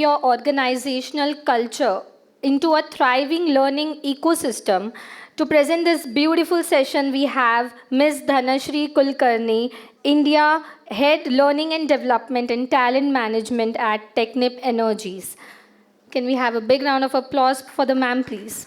your organizational culture into a thriving learning ecosystem. To present this beautiful session, we have Ms. Dhanashri Kulkarni, India Head Learning and Development and Talent Management at Technip Energies. Can we have a big round of applause for the ma'am, please?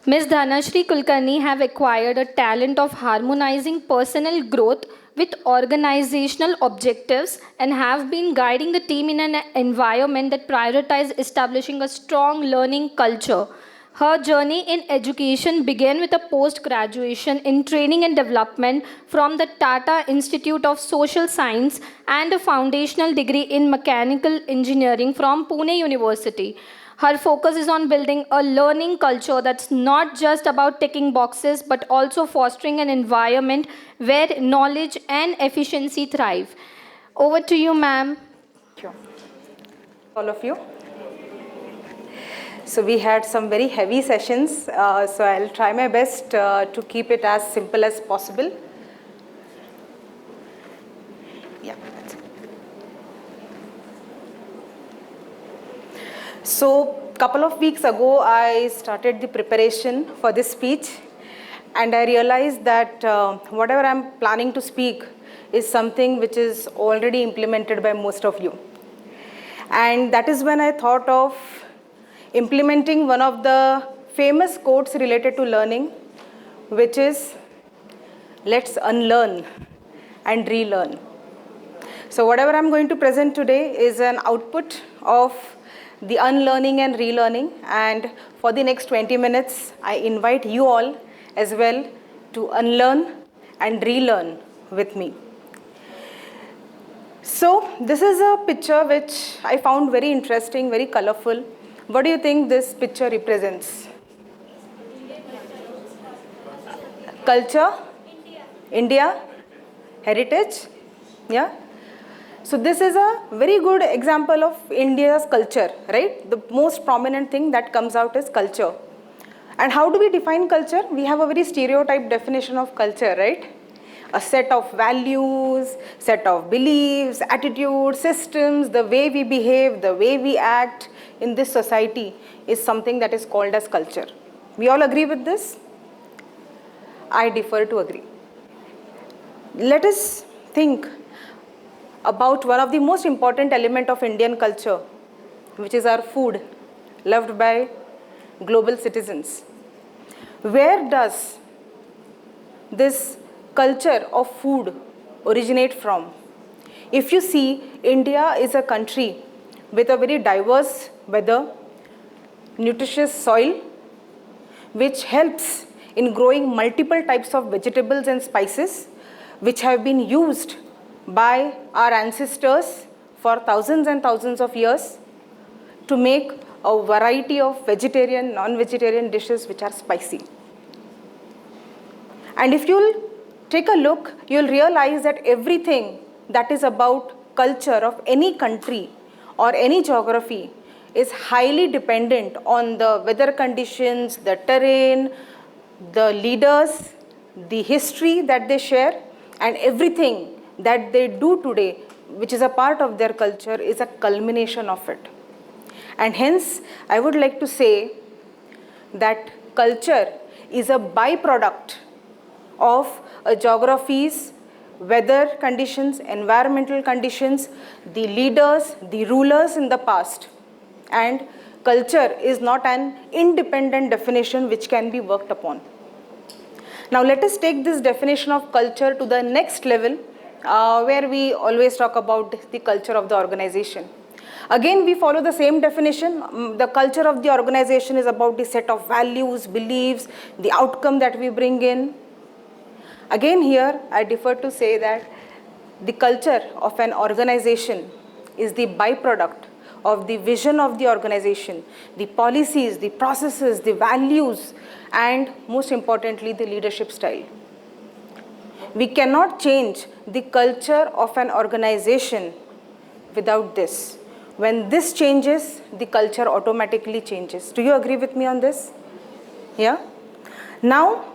Ms. Dhanashri Kulkarni have acquired a talent of harmonizing personal growth with organizational objectives and have been guiding the team in an environment that prioritizes establishing a strong learning culture. Her journey in education began with a post-graduation in training and development from the Tata Institute of Social Science and a foundational degree in mechanical engineering from Pune University. Her focus is on building a learning culture that's not just about ticking boxes, but also fostering an environment where knowledge and efficiency thrive. Over to you, ma'am. Sure. All of you. So we had some very heavy sessions, so I'll try my best to keep it as simple as possible. Yeah, that's it. So a couple of weeks ago, I started the preparation for this speech, and I realized that whatever I'm planning to speak is something which is already implemented by most of you. And that is when I thought of implementing one of the famous quotes related to learning, which is, let's unlearn and relearn. So whatever I'm going to present today is an output of the unlearning and relearning, and for the next 20 minutes, I invite you all as well to unlearn and relearn with me. So this is a picture which I found very interesting, very colorful. What do you think this picture represents? Culture? India? Heritage? Yeah? So this is a very good example of India's culture, right? The most prominent thing that comes out is culture. And how do we define culture? We have a very stereotyped definition of culture, right? A set of values, set of beliefs, attitudes, systems, the way we behave, the way we act in this society is something that is called as culture. We all agree with this? I differ to agree. Let us think about one of the most important elements of Indian culture, which is our food, loved by global citizens. Where does this culture of food originate from? If you see, India is a country with a very diverse weather, nutritious soil, which helps in growing multiple types of vegetables and spices, which have been used by our ancestors for thousands and thousands of years to make a variety of vegetarian, non-vegetarian dishes which are spicy. And if you'll take a look, you'll realize that everything that is about culture of any country or any geography is highly dependent on the weather conditions, the terrain, the leaders, the history that they share, and everything that they do today, which is a part of their culture, is a culmination of it. And hence, I would like to say that culture is a byproduct of a geography's weather conditions, environmental conditions, the leaders, the rulers in the past. And culture is not an independent definition which can be worked upon. Now let us take this definition of culture to the next level, where we always talk about the culture of the organization. Again, we follow the same definition. The culture of the organization is about the set of values, beliefs, the outcome that we bring in. Again, here I differ to say that the culture of an organization is the byproduct of the vision of the organization, the policies, the processes, the values, and most importantly, the leadership style. We cannot change the culture of an organization without this. When this changes, the culture automatically changes. Do you agree with me on this? Yeah? Now,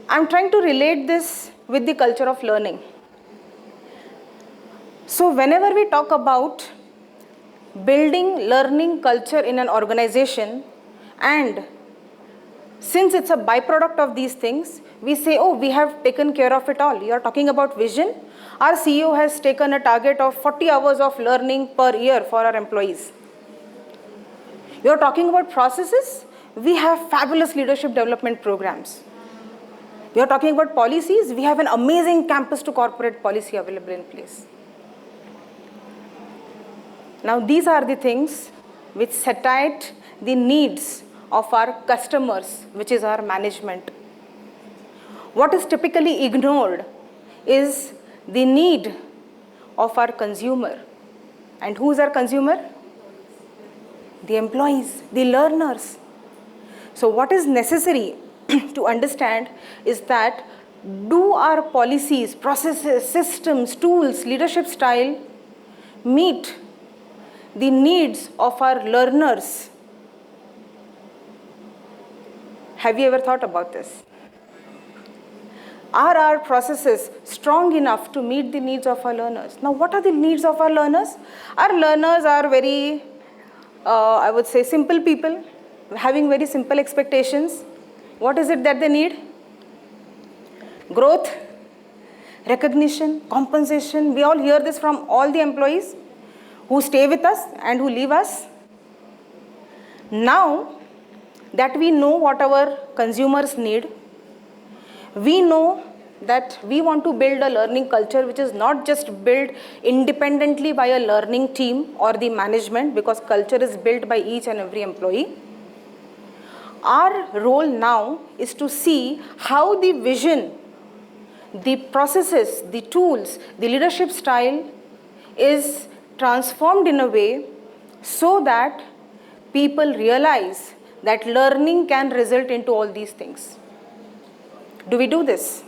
I'm trying to relate this with the culture of learning. So whenever we talk about building learning culture in an organization, and since it's a byproduct of these things, we say, oh, we have taken care of it all. You are talking about vision. Our CEO has taken a target of 40 hours of learning per year for our employees. You are talking about processes. We have fabulous leadership development programs. You are talking about policies. We have an amazing campus to corporate policy available in place. Now, these are the things which satisfy the needs of our customers, which is our management. What is typically ignored is the need of our consumer. And who is our consumer? The employees, the learners. So what is necessary to understand is that, do our policies, processes, systems, tools, leadership style meet the needs of our learners? Have you ever thought about this? Are our processes strong enough to meet the needs of our learners? Now, what are the needs of our learners? Our learners are very, I would say, simple people, having very simple expectations. What is it that they need? Growth, recognition, compensation. We all hear this from all the employees who stay with us and who leave us. Now that we know what our consumers need, we know that we want to build a learning culture which is not just built independently by a learning team or the management, because culture is built by each and every employee. Our role now is to see how the vision, the processes, the tools, the leadership style is transformed in a way so that people realize that learning can result into all these things. Do we do this?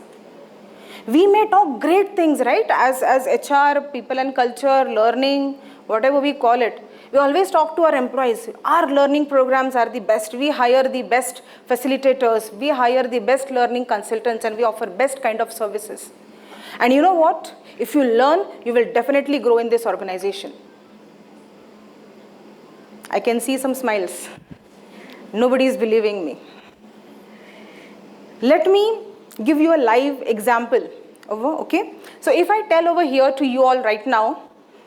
We may talk great things, right? As HR, people and culture, learning, whatever we call it. We always talk to our employees. Our learning programs are the best. We hire the best facilitators. We hire the best learning consultants, and we offer best kind of services. And you know what? If you learn, you will definitely grow in this organization. I can see some smiles. Nobody is believing me. Let me give you a live example. Okay? So if I tell over here to you all right now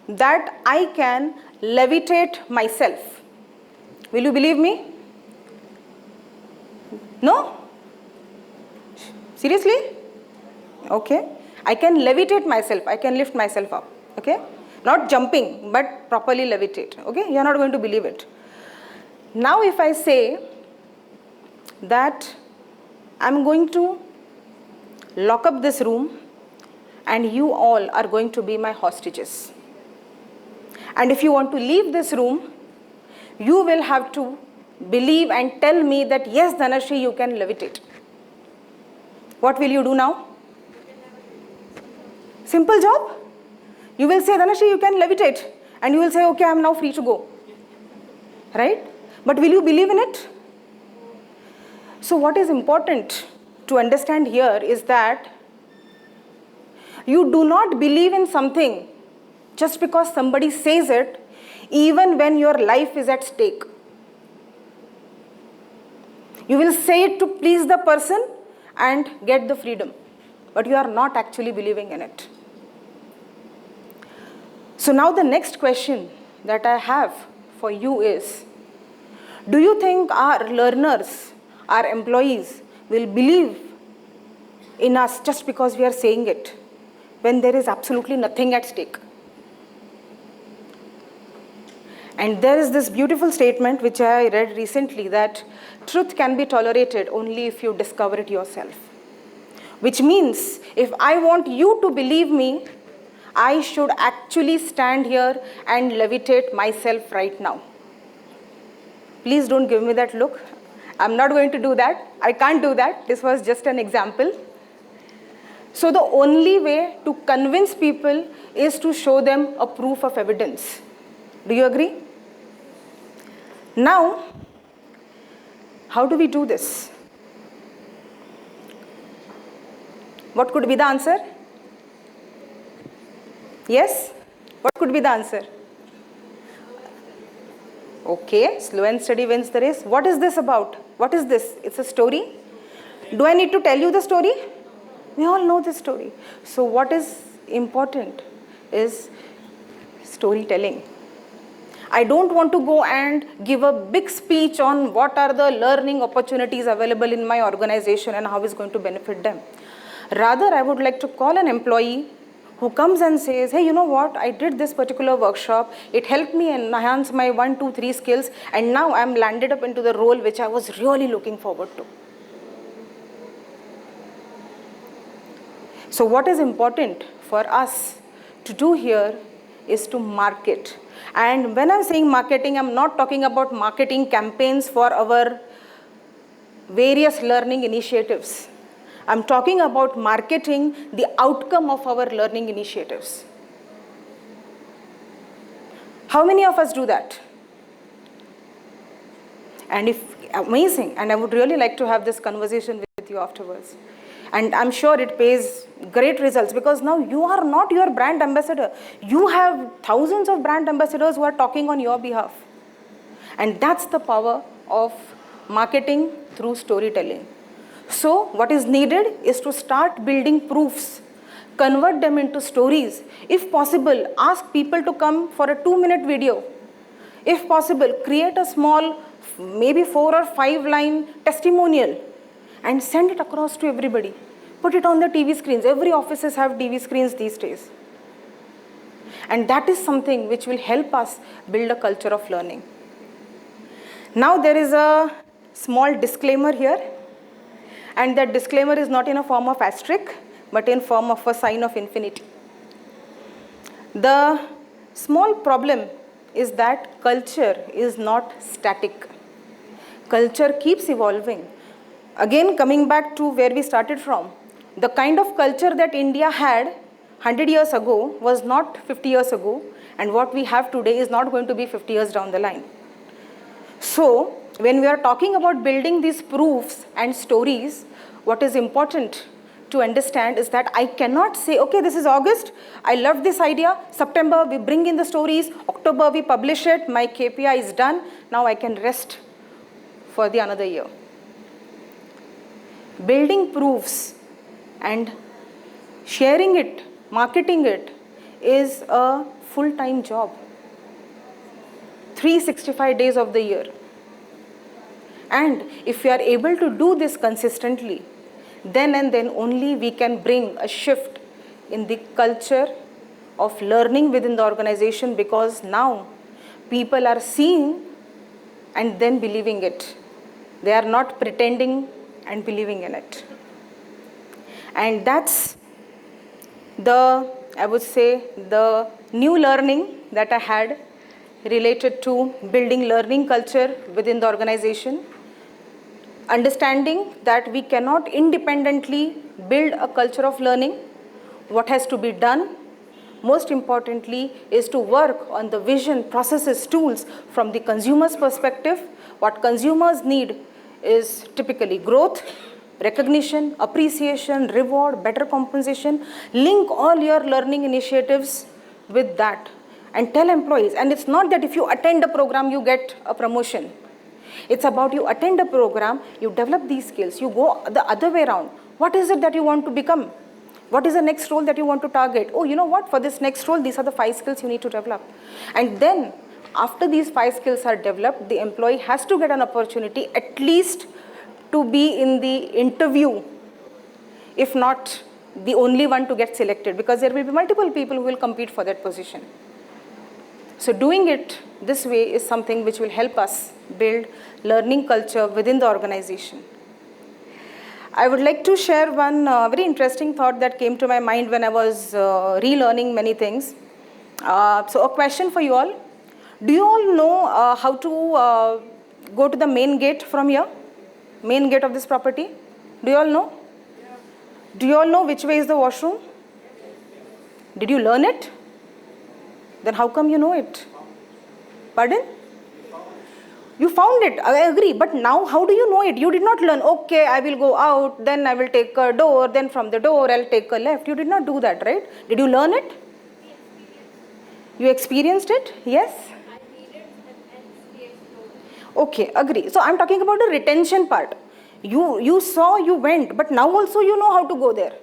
that I can levitate myself, will you believe me? No? Seriously? Okay. I can levitate myself. I can lift myself up. Okay? Not jumping, but properly levitate. Okay? You are not going to believe it. Now if I say that I'm going to lock up this room and you all are going to be my hostages. And if you want to leave this room, you will have to believe and tell me that yes, Dhanashri, you can levitate. What will you do now? Simple job. You will say, Dhanashri, you can levitate. And you will say, okay, I am now free to go. Right? But will you believe in it? So what is important to understand here is that you do not believe in something just because somebody says it, even when your life is at stake. You will say it to please the person and get the freedom, but you are not actually believing in it. So now the next question that I have for you is, do you think our learners, our employees will believe in us just because we are saying it when there is absolutely nothing at stake? And there is this beautiful statement which I read recently, that truth can be tolerated only if you discover it yourself. Which means if I want you to believe me, I should actually stand here and levitate myself right now. Please don't give me that look. I'm not going to do that. I can't do that. This was just an example. So the only way to convince people is to show them a proof of evidence. Do you agree? Now, how do we do this? What could be the answer? Yes? What could be the answer? Okay, slow and steady wins the race. What is this about? What is this? It's a story. Do I need to tell you the story? We all know the story. So what is important is storytelling. I don't want to go and give a big speech on what are the learning opportunities available in my organization and how it's going to benefit them. Rather, I would like to call an employee who comes and says, hey, you know what, I did this particular workshop, it helped me enhance my 1, 2, 3 skills, and now I'm landed up into the role which I was really looking forward to. So what is important for us to do here is to market. And when I'm saying marketing, I'm not talking about marketing campaigns for our various learning initiatives. I'm talking about marketing the outcome of our learning initiatives. How many of us do that? And if amazing, and I would really like to have this conversation with you afterwards. And I'm sure it pays great results, because now you are not your brand ambassador. You have thousands of brand ambassadors who are talking on your behalf. And that's the power of marketing through storytelling. So what is needed is to start building proofs, convert them into stories. If possible, ask people to come for a 2-minute video. If possible, create a small, maybe 4 or 5 line testimonial and send it across to everybody. Put it on the TV screens. Every offices have TV screens these days. And that is something which will help us build a culture of learning. Now there is a small disclaimer here. And that disclaimer is not in a form of asterisk, but in form of a sign of infinity. The small problem is that culture is not static. Culture keeps evolving. Again, coming back to where we started from, the kind of culture that India had 100 years ago was not 50 years ago, and what we have today is not going to be 50 years down the line. So, when we are talking about building these proofs and stories, what is important to understand is that I cannot say, okay, this is August, I loved this idea, September we bring in the stories, October we publish it, my KPI is done, now I can rest for the another year. Building proofs and sharing it, marketing it is a full-time job, 365 days of the year. And if we are able to do this consistently, then and then only we can bring a shift in the culture of learning within the organization, because now people are seeing and then believing it. They are not pretending and believing in it. And that's I would say, the new learning that I had related to building learning culture within the organization. Understanding that we cannot independently build a culture of learning. What has to be done, most importantly, is to work on the vision, processes, tools from the consumer's perspective. What consumers need is typically growth, recognition, appreciation, reward, better compensation. Link all your learning initiatives with that and tell employees. And it's not that if you attend a program, you get a promotion. It's about you attend a program, you develop these skills, you go the other way around. What is it that you want to become? What is the next role that you want to target? Oh, you know what? For this next role, these are the 5 skills you need to develop. And then, after these 5 skills are developed, the employee has to get an opportunity at least to be in the interview, if not the only one to get selected, because there will be multiple people who will compete for that position. So doing it this way is something which will help us build learning culture within the organization. I would like to share one very interesting thought that came to my mind when I was relearning many things. So a question for you all. Do you all know how to go to the main gate from here? Main gate of this property? Do you all know? Yeah. Do you all know which way is the washroom? Did you learn it? Then how come you know it? Pardon? You found it, I agree, but now how do you know it? You did not learn, okay, I will go out, then I will take a door, then from the door I'll take a left. You did not do that, right? Did you learn it? You experienced it? Yes? Okay, agree. So I'm talking about the retention part. You saw, you went, but now also you know how to go there.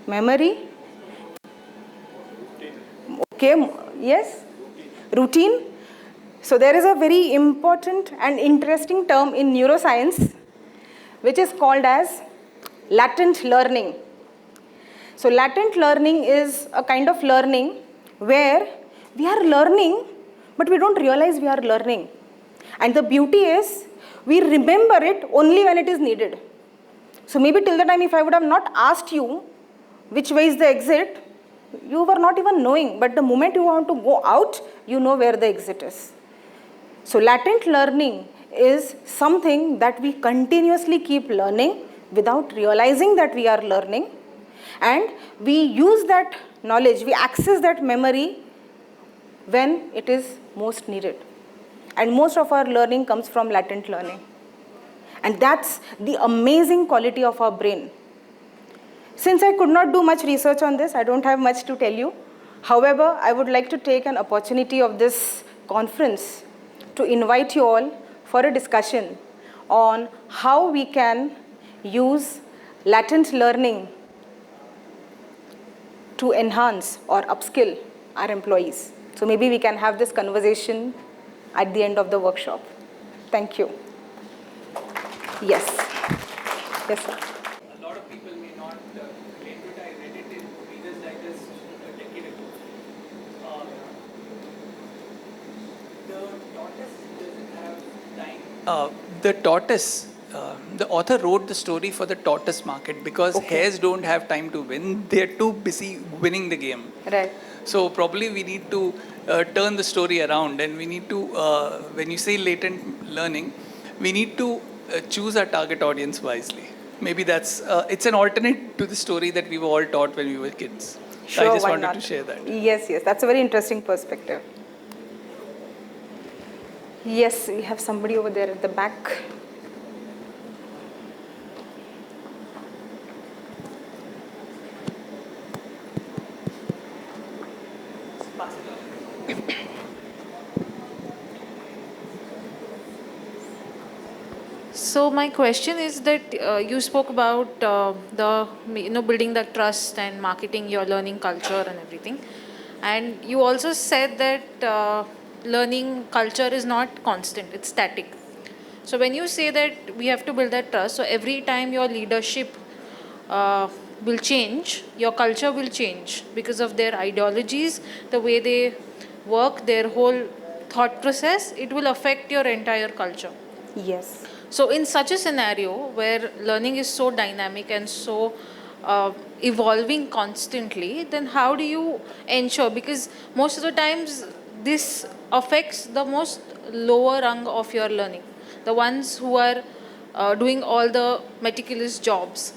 Memory. Okay, yes. Routine. So there is a very important and interesting term in neuroscience which is called as latent learning. So latent learning is a kind of learning where we are learning but we don't realize we are learning. And the beauty is we remember it only when it is needed. So maybe till the time if I would have not asked you which way is the exit, you were not even knowing, but the moment you want to go out, you know where the exit is. So latent learning is something that we continuously keep learning without realizing that we are learning, and we use that knowledge, we access that memory when it is most needed. And most of our learning comes from latent learning. And that's the amazing quality of our brain. Since I could not do much research on this, I don't have much to tell you. However, I would like to take an opportunity of this conference to invite you all for a discussion on how we can use latent learning to enhance or upskill our employees. So maybe we can have this conversation at the end of the workshop. Thank you. Yes. Yes, sir. A lot of people may not relate to it. I read it in Reader's Digest a decade ago. The tortoise doesn't have time. The author wrote the story for the tortoise market because hares don't have time to win. They're too busy winning the game. Right. So probably we need to turn the story around, and we need to, when you say latent learning, we need to choose our target audience wisely. Maybe that's, it's an alternate to the story that we were all taught when we were kids. Sure, so I just why wanted not? to share that. Yes, that's a very interesting perspective. Yes, we have somebody over there at the back. So my question is that you spoke about building the trust and marketing your learning culture and everything, and you also said that learning culture is not constant; it's static. So when you say that we have to build that trust, so every time your leadership will change, your culture will change because of their ideologies, the way they work, their whole thought process, it will affect your entire culture. Yes. So in such a scenario where learning is so dynamic and so evolving constantly, then how do you ensure? Because most of the times this affects the most lower rung of your learning, the ones who are doing all the meticulous jobs,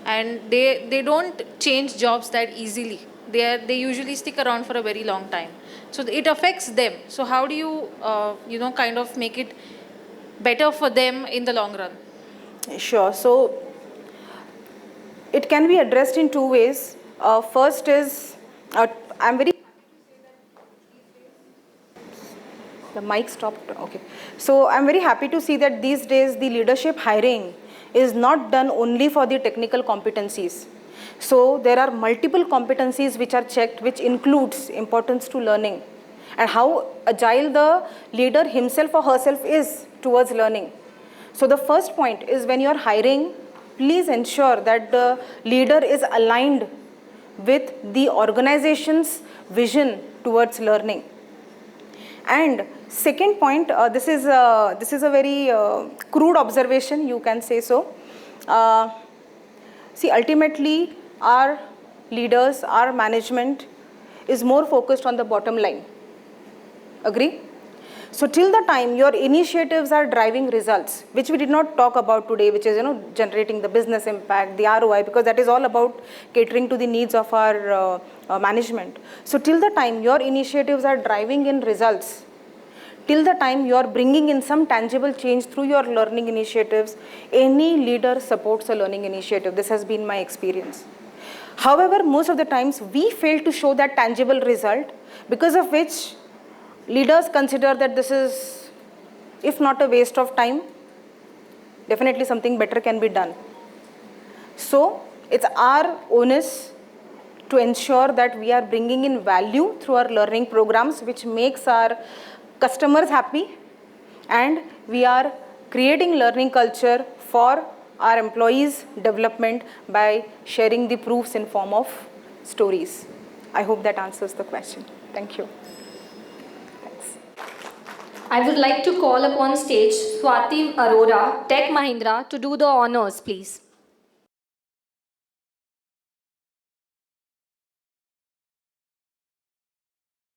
and they don't change jobs that easily. They usually stick around for a very long time. So it affects them. So how do you kind of make it better for them in the long run? Sure. So it can be addressed in two ways. First is, I'm very the mic stopped. Okay. So I'm very happy to see that these days the leadership hiring is not done only for the technical competencies. So there are multiple competencies which are checked, which includes importance to learning and how agile the leader himself or herself is towards learning. So the first point is, when you are hiring, please ensure that the leader is aligned with the organization's vision towards learning. And second point, this is a very crude observation, you can say so. See, ultimately, our leaders, our management is more focused on the bottom line. Agree? So till the time your initiatives are driving results, which we did not talk about today, which is generating the business impact, the ROI, because that is all about catering to the needs of our management. So till the time your initiatives are driving in results, till the time you are bringing in some tangible change through your learning initiatives, any leader supports a learning initiative. This has been my experience. However, most of the times we fail to show that tangible result, because of which leaders consider that this is, if not a waste of time, definitely something better can be done. So it's our onus to ensure that we are bringing in value through our learning programs, which makes our customers happy, and we are creating learning culture for our employees' development by sharing the proofs in form of stories. I hope that answers the question. Thank you. Thanks. I would like to call upon stage Swati Arora, Tech Mahindra, to do the honors, please.